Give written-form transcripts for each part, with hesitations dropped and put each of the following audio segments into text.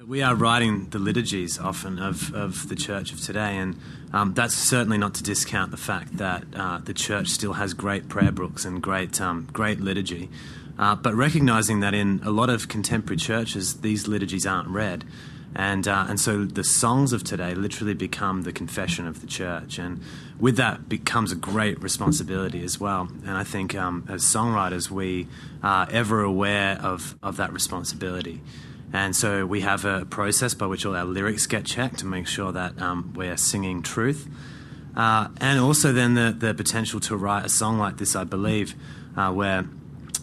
We are writing the liturgies often of the church of today, and that's certainly not to discount the fact that the church still has great prayer books and great liturgy, but recognising that in a lot of contemporary churches these liturgies aren't read, and so the songs of today literally become the confession of the church, and with that becomes a great responsibility as well. And I think as songwriters we are ever aware of that responsibility. And so we have a process by which all our lyrics get checked to make sure that we're singing truth. And also then the potential to write a song like this, I believe, where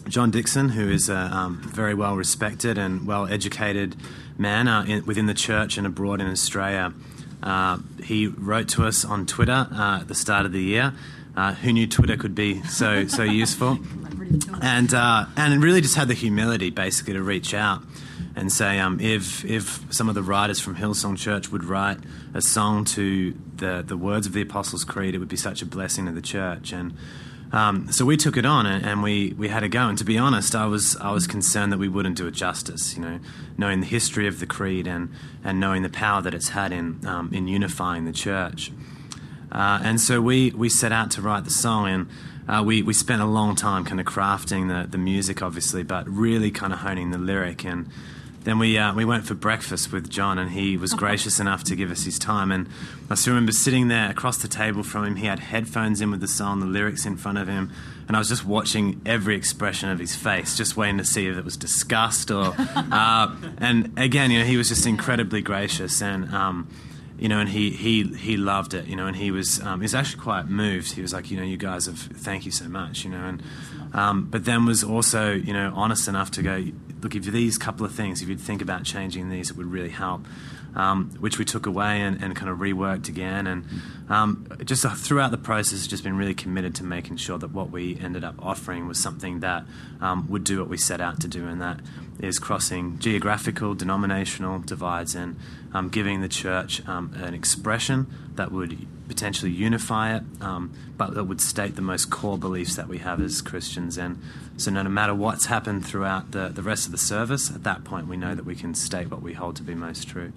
John Dixon, who is a very well-respected and well-educated man within the church and abroad in Australia, he wrote to us on Twitter at the start of the year. Who knew Twitter could be so useful? And really just had the humility basically to reach out and say if some of the writers from Hillsong Church would write a song to the words of the Apostles' Creed, it would be such a blessing to the church. And so we took it on and we had a go. And to be honest, I was concerned that we wouldn't do it justice, knowing the history of the Creed and knowing the power that it's had in unifying the church. And so we set out to write the song, and we spent a long time kind of crafting the music, obviously, but really kind of honing the lyric. And then we went for breakfast with John, and he was gracious enough to give us his time. And I still remember sitting there across the table from him. He had headphones in with the song, the lyrics in front of him, and I was just watching every expression of his face, just waiting to see if it was disgust or... and again, he was just incredibly gracious, and... and he loved it, and he was actually quite moved. He was like, you guys thank you so much, and but then was also, honest enough to go, look, if these couple of things, if you'd think about changing these, it would really help, which we took away and kind of reworked again. And just throughout the process, just been really committed to making sure that what we ended up offering was something that would do what we set out to do, and that is crossing geographical, denominational divides and giving the church an expression that would potentially unify it, but that would state the most core beliefs that we have as Christians. And so no matter what's happened throughout the rest of the service, at that point we know that we can state what we hold to be most true.